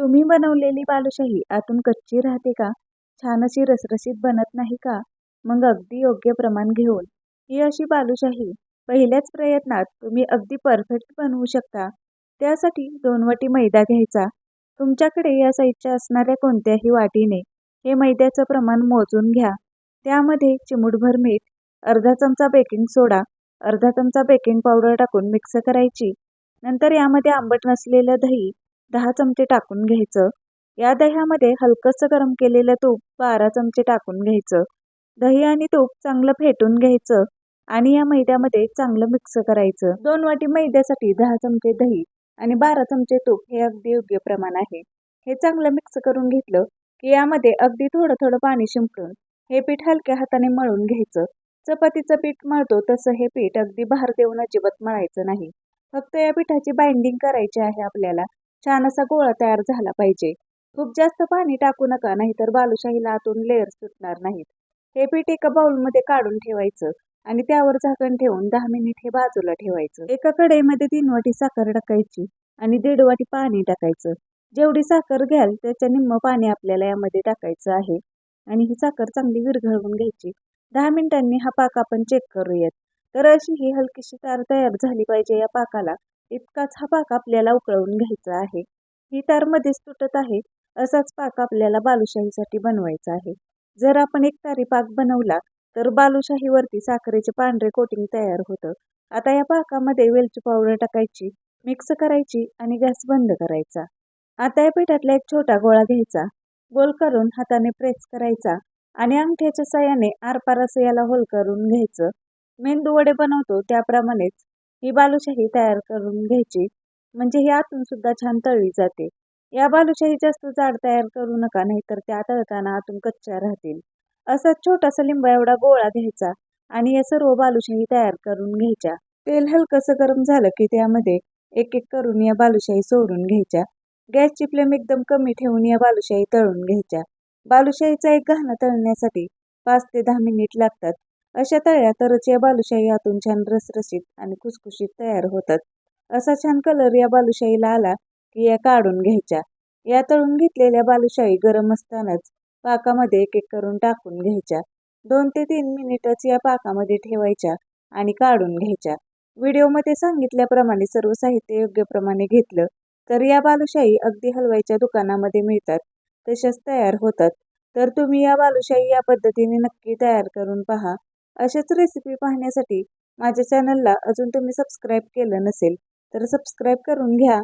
तुम्ही बनवलेली बालुशाही आतून कच्ची राहते का? छान अशी रसरशीत बनत नाही का? मग अगदी योग्य प्रमाण घेऊन ही अशी बालुशाही पहिल्याच प्रयत्नात तुम्ही अगदी परफेक्ट बनवू शकता. त्यासाठी 2 वाटी मैदा घ्यायचा. तुमच्याकडे या साइजच्या असणाऱ्या कोणत्याही वाटीने हे मैद्याचं प्रमाण मोजून घ्या. त्यामध्ये चिमूटभर मीठ, अर्धा चमचा बेकिंग सोडा, अर्धा चमचा बेकिंग पावडर टाकून मिक्स करायची. नंतर यामध्ये आंबट नसलेलं दही 10 चमचे टाकून घ्यायचं. या दह्यामध्ये हलकंसं गरम केलेलं तूप 12 चमचे टाकून घ्यायचं. दही आणि तूप चांगलं फेटून घ्यायचं आणि या मैद्यामध्ये चांगलं मिक्स करायचं. 2 वाटी मैद्यासाठी 10 चमचे दही आणि 12 चमचे तूप हे अगदी योग्य प्रमाण आहे. हे चांगलं मिक्स करून घेतलं की यामध्ये अगदी थोडं थोडं पाणी शिंपडून हे पीठ हलक्या हाताने मळून घ्यायचं. चपातीचं पीठ मळतो तसं हे पीठ अगदी भार देऊन अजिबात मळायचं नाही. फक्त या पिठाची बाइंडिंग करायची आहे आपल्याला. छान असा गोळा तयार झाला पाहिजे. खूप जास्त पाणी टाकू नका, नाहीतर बालुशाहीला आतून लेअर सुटणार नाहीत. हे पीठ एका बाउलमध्ये काढून ठेवायचं आणि त्यावर झाकण ठेवून 10 मिनिट हे बाजूला ठेवायचं. एका कढईमध्ये 3 वाटी साखर टाकायची आणि 1.5 वाटी पाणी टाकायचं. जेवढी साखर घ्याल त्याच्या निम्म पाणी आपल्याला यामध्ये टाकायचं आहे आणि ही साखर चांगली विरघळवून घ्यायची. 10 मिनिटांनी हा पाक आपण चेक करूयात. तर अशी ही हलकीशी तार तयार झाली पाहिजे या पाकाला. इतकाच हा पाक आपल्याला उकळवून घ्यायचा आहे. ही तार मध्येच तुटत आहे असाच पाक आपल्याला बालुशाहीसाठी बनवायचा आहे. जर आपण एकतारी पाक बनवला तर बालुशाहीवरती साखरेचे पांढरे कोटिंग तयार होतं. आता या पाकामध्ये वेलची पावडर टाकायची, मिक्स करायची आणि गॅस बंद करायचा. आता या पिठातला एक छोटा गोळा घ्यायचा, गोल करून हाताने प्रेस करायचा आणि अंगठ्याच्या साहाय्याने आरपार असं याला होल करून घ्यायचं. मेंदू वडे बनवतो त्याप्रमाणेच ही बालुशाही तयार करून घ्यायची, म्हणजे ही आतून सुद्धा छान तळली जाते. या बालुशाही जास्त जाड तयार करू नका, नाहीतर त्या तळताना आतून कच्च्या राहतील. असा छोटासा लिंबा एवढा गोळा घ्यायचा आणि या सर्व बालुशाही तयार करून घ्यायच्या. तेल हलकंसं गरम झालं की त्यामध्ये एक एक करून या बालुशाही सोडून घ्यायच्या. गॅसची फ्लेम एकदम कमी ठेवून या बालुशाही तळून घ्यायच्या. बालुशाहीचा एक घाणा तळण्यासाठी 5 ते 10 मिनिट लागतात. अशा तळल्या तरच या बालुशाही आतून छान रसरशीत आणि खुसखुशीत तयार होतात. असा छान कलर या बालुशाहीला आला की या काढून घ्यायच्या. या तळून घेतलेल्या बालुशाही गरम असतानाच पाकामध्ये एक एक करून टाकून घ्यायच्या. 2 ते 3 मिनिटच या पाकामध्ये ठेवायच्या आणि काढून घ्यायच्या. व्हिडिओमध्ये सांगितल्याप्रमाणे सर्व साहित्य योग्य प्रमाणे घेतलं तर या बालुशाही अगदी हलवाईच्या दुकानामध्ये मिळतात तशाच तयार होतात. तर तुम्ही या बालुशाही या पद्धतीने नक्की तयार करून पहा. अशाच रेसिपी पाहण्यासाठी माझ्या चॅनलला अजून तुम्ही सबस्क्राईब केलं नसेल तर सबस्क्राईब करून घ्या.